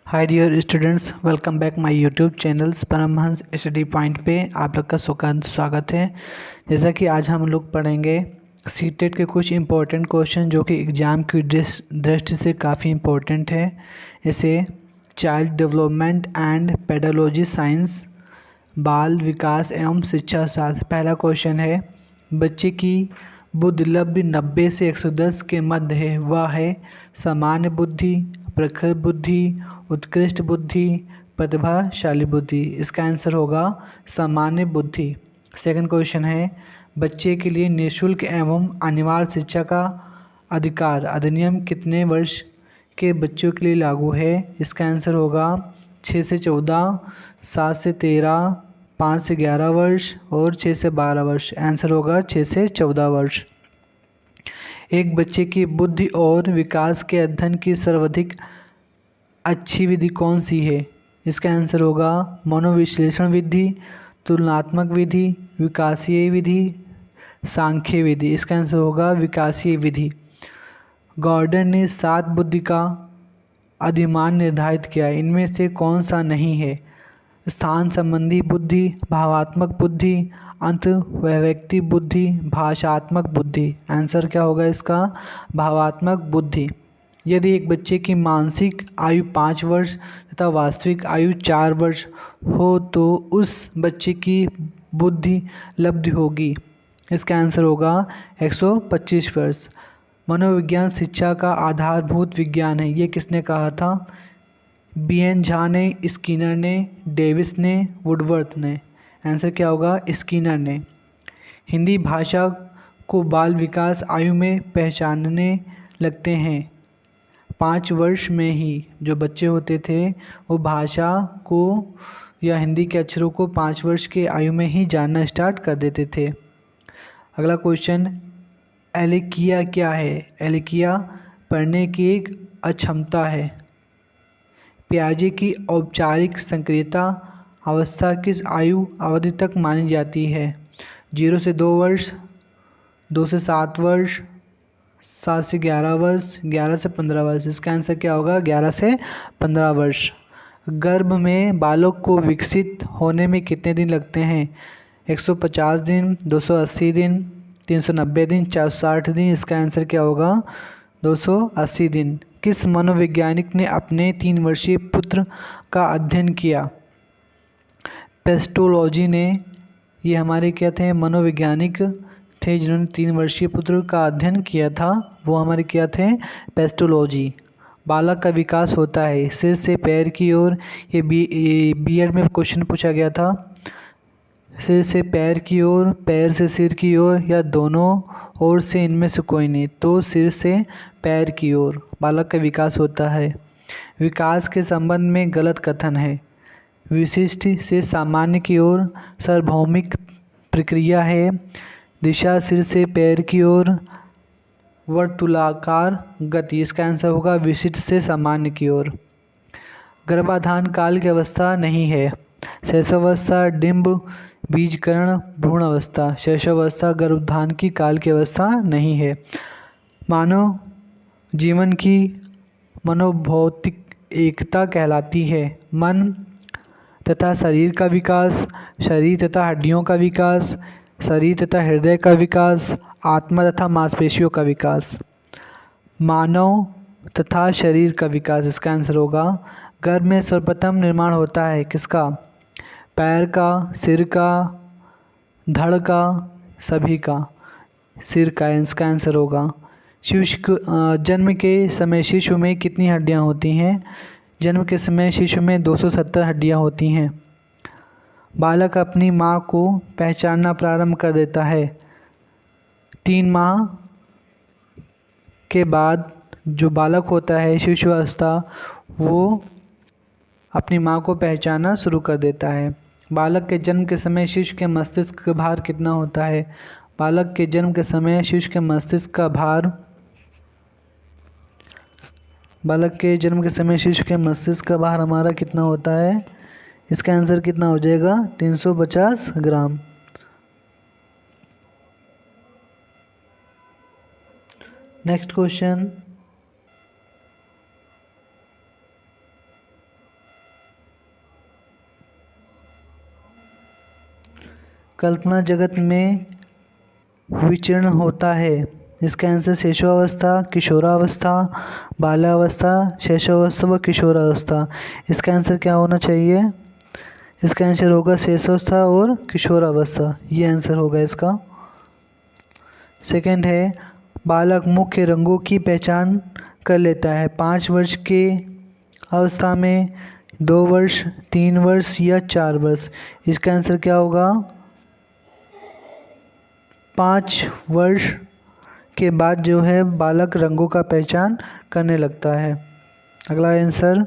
Hi dear students, welcome back my YouTube channels Paramhans study point पे आप लोग का स्वागत है। जैसा कि आज हम लोग पढ़ेंगे सीटेट के कुछ इम्पोर्टेंट क्वेश्चन जो कि एग्ज़ाम की दृष्टि से काफ़ी इम्पोर्टेंट है। जैसे child development and pedology science, बाल विकास एवं शिक्षा शास्त्र। पहला क्वेश्चन है, बच्चे की बुद्धि लब्धि 90 से 110 के मध्य है, वह है सामान्य बुद्धि, प्रखर बुद्धि, उत्कृष्ट बुद्धि, प्रतिभाशाली बुद्धि। इसका आंसर होगा सामान्य बुद्धि। सेकंड क्वेश्चन है, बच्चे के लिए निःशुल्क एवं अनिवार्य शिक्षा का अधिकार अधिनियम कितने वर्ष के बच्चों के लिए लागू है? इसका आंसर होगा 6 से 14, 7 से 13, 5 से 11 वर्ष और 6 से 12 वर्ष। आंसर होगा 6 से 14 वर्ष। एक बच्चे की बुद्धि और विकास के अध्ययन की सर्वाधिक अच्छी विधि कौन सी है? इसका आंसर होगा मनोविश्लेषण विधि, तुलनात्मक विधि, विकासीय विधि, सांख्यिक विधि। इसका आंसर होगा विकासीय विधि। गॉर्डन ने 7 बुद्धि का अधिमान निर्धारित किया, इनमें से कौन सा नहीं है? स्थान संबंधी बुद्धि, भावात्मक बुद्धि, अंतर्वैयक्तिक बुद्धि, भाषात्मक बुद्धि। आंसर क्या होगा इसका? भावात्मक बुद्धि। यदि एक बच्चे की मानसिक आयु 5 वर्ष तथा वास्तविक आयु 4 वर्ष हो तो उस बच्चे की बुद्धि लब्धि होगी। इसका आंसर होगा 125 वर्ष। मनोविज्ञान शिक्षा का आधारभूत विज्ञान है, ये किसने कहा था? बी.एन. झा ने, स्किनर ने, डेविस ने, वुडवर्थ ने। आंसर क्या होगा? स्किनर ने। हिंदी भाषा को बाल विकास आयु में पहचानने लगते हैं 5 वर्ष में ही। जो बच्चे होते थे वो भाषा को या हिंदी के अक्षरों को 5 वर्ष के आयु में ही जानना स्टार्ट कर देते थे। अगला क्वेश्चन, एलिकिया क्या है? एलिकिया पढ़ने की एक अक्षमता है। पियाजे की औपचारिक सक्रियता अवस्था किस आयु अवधि तक मानी जाती है? 0 से 2 वर्ष, 2 से 7 वर्ष, 7 से 11 वर्ष, 11 से 15 वर्ष। इसका आंसर क्या होगा? 11 से 15 वर्ष। गर्भ में बालक को विकसित होने में कितने दिन लगते हैं? 150 दिन, 280 दिन, 390 दिन, 460 दिन। इसका आंसर क्या होगा? 280 दिन। किस मनोवैज्ञानिक ने अपने 3 वर्षीय पुत्र का अध्ययन किया? पेस्टोलॉजी ने। ये हमारे क्या थे? मनोवैज्ञानिक थे जिन्होंने 3 वर्षीय पुत्र का अध्ययन किया था, वो हमारे क्या थे? पेस्टोलॉजी। बालक का विकास होता है सिर से पैर की ओर। ये बीएड में क्वेश्चन पूछा गया था। सिर से पैर की ओर, पैर से सिर की ओर या दोनों ओर से इनमें से कोई नहीं, तो सिर से पैर की ओर बालक का विकास होता है। विकास के संबंध में गलत कथन है। विशिष्ट से सामान्य की ओर सार्वभौमिक प्रक्रिया है। दिशा सिर से पैर की ओर, वर्तुलाकार गति। इसका आंसर होगा विशिष्ट से सामान्य की ओर। गर्भाधान काल की अवस्था नहीं है। शैशवावस्था, डिंब, बीजकरण, भ्रूण अवस्था। शैशवावस्था गर्भाधान की काल की अवस्था नहीं है। मानव जीवन की मनोभौतिक एकता कहलाती है। मन तथा शरीर का विकास, शरीर तथा हड्डियों का विकास, शरीर तथा हृदय का विकास, आत्मा तथा मांसपेशियों का विकास। मानव तथा शरीर का विकास। इसका आंसर होगा गर्भ में सर्वप्रथम निर्माण होता है किसका? पैर का, सिर का, धड़ का, सभी का। सिर का। इसका आंसर होगा। जन्म के समय शिशु में कितनी हड्डियां होती हैं? जन्म के समय शिशु में 270 हड्डियां होती हैं। बालक अपनी माँ को पहचानना प्रारंभ कर देता है 3 माह के बाद। जो बालक होता है शिशु अवस्था, वो अपनी माँ को पहचानना शुरू कर देता है। बालक के जन्म के समय शिशु के मस्तिष्क का भार कितना होता है? बालक के जन्म के समय शिशु के मस्तिष्क का भार, बालक के जन्म के समय शिशु के मस्तिष्क का भार हमारा कितना होता है? इसका आंसर कितना हो जाएगा? 350 ग्राम। नेक्स्ट क्वेश्चन, कल्पना जगत में विचरण होता है? इसका आंसर शिशुअवस्था, किशोरावस्था, बाल्यावस्था, शैशवावस्था व किशोरावस्था। इसका आंसर क्या होना चाहिए? इसका आंसर होगा शैशवावस्था और किशोरावस्था, ये आंसर होगा इसका। सेकंड है, बालक मुख्य रंगों की पहचान कर लेता है 5 वर्ष के अवस्था में, 2 वर्ष, 3 वर्ष या 4 वर्ष। इसका आंसर क्या होगा? 5 वर्ष के बाद जो है बालक रंगों का पहचान करने लगता है। अगला आंसर,